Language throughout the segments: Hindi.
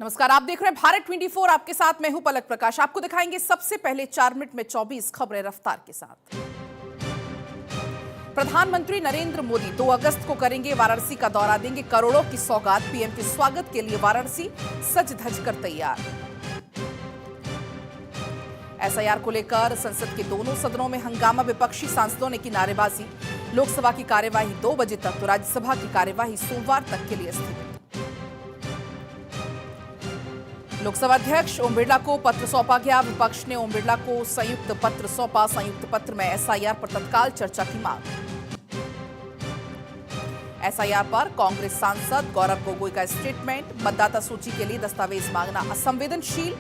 नमस्कार, आप देख रहे हैं भारत 24। आपके साथ मैं हूं पलक प्रकाश। आपको दिखाएंगे सबसे पहले 4 मिनट में 24 खबरें रफ्तार के साथ। प्रधानमंत्री नरेंद्र मोदी 2 अगस्त को करेंगे वाराणसी का दौरा, देंगे करोड़ों की सौगात। पीएम के स्वागत के लिए वाराणसी सज धज कर तैयार। एसआईआर को लेकर संसद के दोनों सदनों में हंगामा, विपक्षी सांसदों ने की नारेबाजी। लोकसभा की कार्यवाही 2 बजे तक तो राज्यसभा की कार्यवाही सोमवार तक के लिए स्थगित। लोकसभा अध्यक्ष ओम बिरला को पत्र सौंपा गया। विपक्ष ने ओम बिरला को संयुक्त पत्र सौंपा। संयुक्त पत्र में एसआईआर पर तत्काल चर्चा की मांग। एसआईआर पर कांग्रेस सांसद गौरव गोगोई का स्टेटमेंट। मतदाता सूची के लिए दस्तावेज मांगना असंवेदनशील,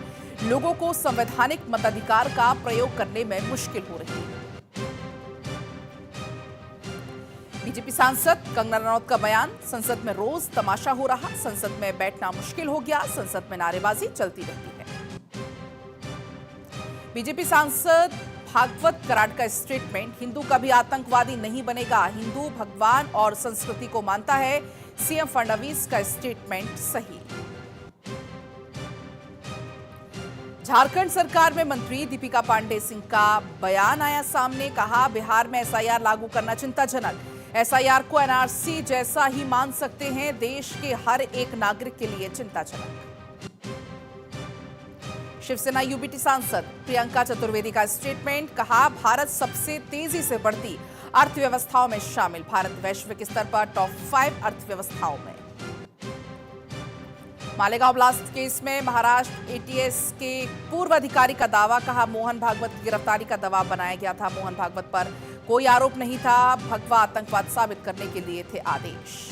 लोगों को संवैधानिक मताधिकार का प्रयोग करने में मुश्किल हो रही है। बीजेपी सांसद कंगना रनौत का बयान। संसद में रोज तमाशा हो रहा, संसद में बैठना मुश्किल हो गया, संसद में नारेबाजी चलती रहती है। बीजेपी सांसद भागवत कराड़ का स्टेटमेंट। हिंदू कभी आतंकवादी नहीं बनेगा, हिंदू भगवान और संस्कृति को मानता है। सीएम फडणवीस का स्टेटमेंट सही। झारखंड सरकार में मंत्री दीपिका पांडे सिंह का बयान आया सामने। कहा, बिहार में एसआईआर लागू करना चिंताजनक। एसआईआर को एनआरसी जैसा ही मान सकते हैं, देश के हर एक नागरिक के लिए चिंताजनक। शिवसेना यूबीटी सांसद प्रियंका चतुर्वेदी का स्टेटमेंट। कहा, भारत सबसे तेजी से बढ़ती अर्थव्यवस्थाओं में शामिल। भारत वैश्विक स्तर पर टॉप 5 अर्थव्यवस्थाओं में। मालेगांव ब्लास्ट केस में महाराष्ट्र एटीएस के पूर्व अधिकारी का दावा। कहा, मोहन भागवत की गिरफ्तारी का दबाव बनाया गया था। मोहन भागवत पर कोई आरोप नहीं था, भगवा आतंकवाद साबित करने के लिए थे आदेश।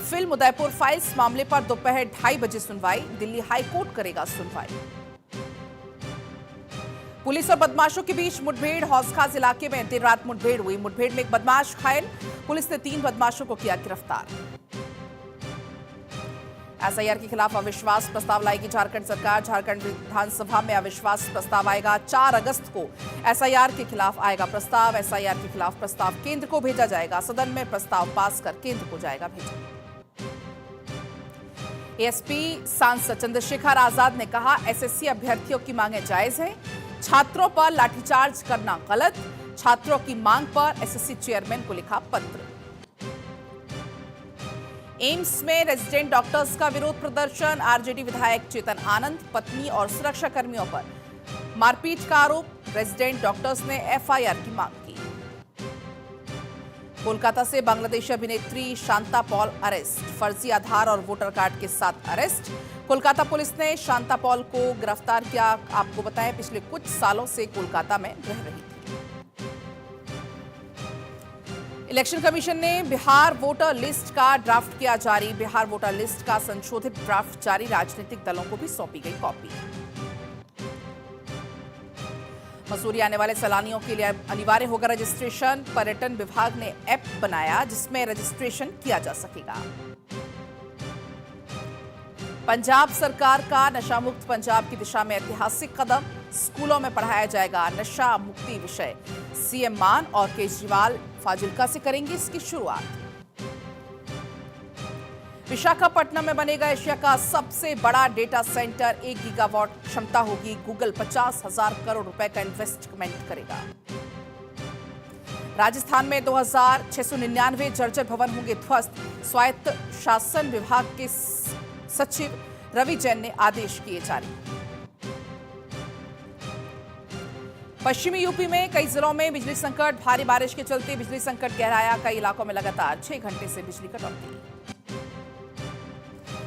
फिल्म उदयपुर फाइल्स मामले पर दोपहर 2:30 बजे सुनवाई। दिल्ली हाईकोर्ट करेगा सुनवाई। पुलिस और बदमाशों के बीच मुठभेड़। हौस खास इलाके में देर रात मुठभेड़ हुई। मुठभेड़ में एक बदमाश घायल। पुलिस ने 3 बदमाशों को किया गिरफ्तार। एसआईआर के खिलाफ अविश्वास प्रस्ताव लाएगी झारखंड सरकार। झारखंड विधानसभा में अविश्वास प्रस्ताव आएगा। 4 अगस्त को एसआईआर के खिलाफ आएगा प्रस्ताव। एसआईआर के खिलाफ प्रस्ताव केंद्र को भेजा जाएगा। सदन में प्रस्ताव पास कर केंद्र को जाएगा भेजा। एएसपी सांसद चंद्रशेखर आजाद ने कहा, एसएससी अभ्यर्थियों की मांगें जायज हैं, छात्रों पर लाठीचार्ज करना गलत। छात्रों की मांग पर एसएससी चेयरमैन को लिखा पत्र। एम्स में रेजिडेंट डॉक्टर्स का विरोध प्रदर्शन। आरजेडी विधायक चेतन आनंद, पत्नी और सुरक्षा कर्मियों पर मारपीट का आरोप। रेजिडेंट डॉक्टर्स ने एफआईआर की मांग की। कोलकाता से बांग्लादेशी अभिनेत्री शांता पॉल अरेस्ट। फर्जी आधार और वोटर कार्ड के साथ अरेस्ट। कोलकाता पुलिस ने शांता पॉल को गिरफ्तार किया। आपको बताएं, पिछले कुछ सालों से कोलकाता में रह रही थी। इलेक्शन कमीशन ने बिहार वोटर लिस्ट का ड्राफ्ट किया जारी। बिहार वोटर लिस्ट का संशोधित ड्राफ्ट जारी। राजनीतिक दलों को भी सौंपी गई कॉपी। मसूरी आने वाले सैलानियों के लिए अनिवार्य होगा रजिस्ट्रेशन। पर्यटन विभाग ने ऐप बनाया जिसमें रजिस्ट्रेशन किया जा सकेगा। पंजाब सरकार का नशा मुक्त पंजाब की दिशा में ऐतिहासिक कदम। स्कूलों में पढ़ाया जाएगा नशा मुक्ति विषय। सीएम मान और केजरीवाल फाजिल्का से करेंगे इसकी शुरुआत। विशाखापट्टनम में बनेगा एशिया का सबसे बड़ा डेटा सेंटर। 1 गीगावाट क्षमता होगी। गूगल 50,000 करोड़ रुपए का इन्वेस्टमेंट करेगा। राजस्थान में 2699 जर्जर भवन होंगे ध्वस्त। स्वायत्त शासन विभाग के सचिव रवि जैन ने आदेश किए जारी। पश्चिमी यूपी में कई जिलों में बिजली संकट। भारी बारिश के चलते बिजली संकट गहराया। कई इलाकों में लगातार 6 घंटे से बिजली कटौती।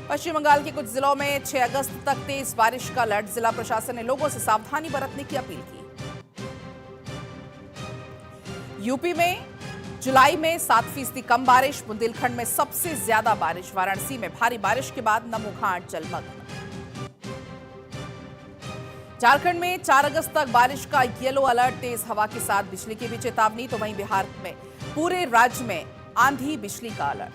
पश्चिम बंगाल के कुछ जिलों में 6 अगस्त तक तेज बारिश का अलर्ट। जिला प्रशासन ने लोगों से सावधानी बरतने की अपील की। यूपी में जुलाई में 7% कम बारिश। बुंदेलखंड में सबसे ज्यादा बारिश। वाराणसी में भारी बारिश के बाद नमो घाट जलमग्न। झारखंड में 4 अगस्त तक बारिश का येलो अलर्ट। तेज हवा के साथ बिजली की भी चेतावनी। तो वहीं बिहार में पूरे राज्य में आंधी बिजली का अलर्ट।